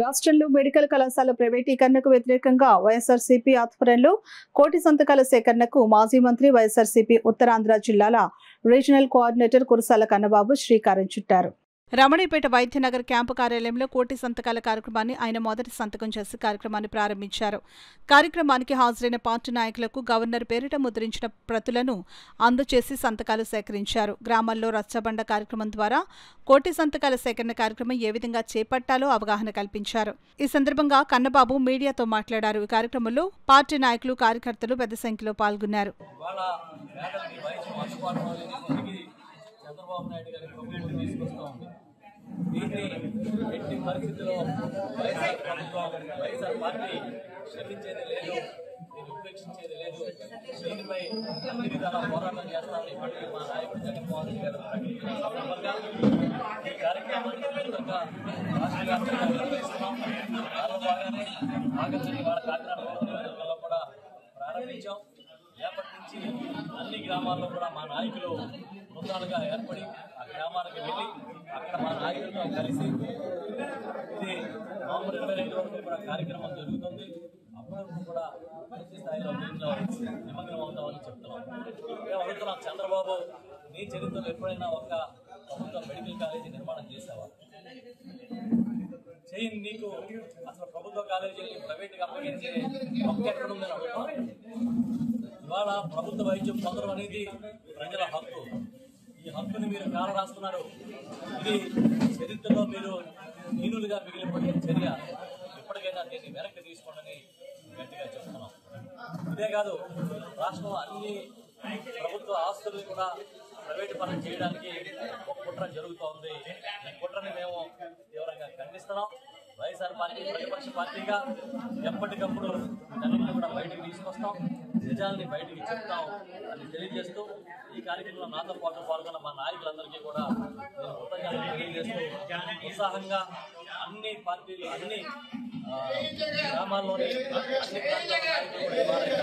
రాష్ట్రంలో మెడికల్ కళాశాల ప్రైవేటీకరణకు వ్యతిరేకంగా వైఎస్ఆర్సీపీ ఆధ్వర్యంలో కోటి సంతకాల సేకరణకు మాజీ మంత్రి వైఎస్ఆర్సీపీ ఉత్తరాంధ్ర జిల్లాల రీజనల్ కోఆర్డినేటర్ కురసాల కన్నబాబు శ్రీకారం చుట్టారు. రమణీపేట వైద్యనగర్ క్యాంపు కార్యాలయంలో కోటి సంతకాల కార్యక్రమాన్ని ఆయన మొదటి సంతకం చేసి కార్యక్రమాన్ని ప్రారంభించారు. కార్యక్రమానికి హాజరైన పార్టీ నాయకులకు గవర్నర్ పేరిట ముద్రించిన ప్రతులను అందజేసి సంతకాలు సేకరించారు. గ్రామాల్లో రచ్చబండ కార్యక్రమం ద్వారా కోటి సంతకాల సేకరణ కార్యక్రమం ఏ విధంగా చేపట్టాలో అవగాహన కల్పించారు. ఈ సందర్భంగా కన్నబాబు మీడియాతో మాట్లాడారు. ఈ కార్యక్రమంలో పార్టీ నాయకులు, కార్యకర్తలు పెద్ద సంఖ్యలో పాల్గొన్నారు. చంద్రబాబు నాయుడు గారి ప్రభుత్వం తీసుకొస్తూ ఉంది. దీన్ని ఎట్టి పరిస్థితుల్లో వైఎస్ఆర్ పార్టీ క్షమించేది లేదు, దీన్ని ఉపేక్షించేది లేదు. దీనిపై అన్ని విధాల పోరాటం చేస్తామని ఇప్పటికీ మా నాయకుడు జగన్మోహన్ రెడ్డి గారు ప్రకటించిన సందర్భంగా ఈ కార్యక్రమాన్ని విస్తృతంగా రాష్ట్ర వ్యాప్తంగా నిర్వహిస్తున్నాం. దానిలో భాగంగానే ఆగస్టు వాళ్ళ కాకినాడ నియోజకవర్గంలో కూడా ప్రారంభించాం. రేపటి నుంచి అన్ని గ్రామాల్లో కూడా మా నాయకులు బృందాలుగా ఏర్పడి ఆ గ్రామాలకు వెళ్ళి అక్కడ మా నాయకులతో కలిసి ఇది నవంబర్ 22 వరకు కూడా కార్యక్రమం జరుగుతుంది. అప్పటివరకు కూడా పూర్తి స్థాయిలో దీంట్లో నిమగ్నం అవుతామని చెప్తున్నాం. మేము అడుగుతున్నాం, చంద్రబాబు నీ చరిత్రలో ఎప్పుడైనా ఒక ప్రభుత్వ మెడికల్ కాలేజీ నిర్మాణం చేసావా? చేయి. నీకు అసలు ప్రభుత్వ కాలేజీకి ప్రైవేట్గా అప్పగించే హక్కు ఎక్కడుందని అడుగుతున్నాం. ఇవాళ ప్రభుత్వ వైద్యం పొందడం అనేది ప్రజల హక్కు. ఈ హక్కుని మీరు కాల రాస్తున్నారు. ఇది చరిత్రలో మీరు హీనులుగా మిగిలిపోయిన చర్య. ఇప్పటికైనా దీన్ని వెనక్కి తీసుకోండి గట్టిగా చెప్తున్నాం. ఇదే కాదు, రాష్ట్రంలో అన్ని ప్రభుత్వ ఆస్తులను కూడా ప్రైవేటు పరం చేయడానికి ఒక కుట్ర జరుగుతోంది. ఈ కుట్రని మేము తీవ్రంగా ఖండిస్తున్నాం. వైఎస్ఆర్ పార్టీ ప్రతిపక్ష పార్టీగా ఎప్పటికప్పుడు దానిని కూడా బయటకు తీసుకొస్తాం, నిజాన్ని బయటికి చెప్తాం అని తెలియజేస్తూ ఈ కార్యక్రమంలో నాతో పాటు పాల్గొన్న మా నాయకులందరికీ కూడా నేను కృతజ్ఞతలు తెలియజేస్తూ ఉత్సాహంగా అన్ని పార్టీలు, అన్ని గ్రామాల్లోని అన్ని ప్రాంతాల నాయకులు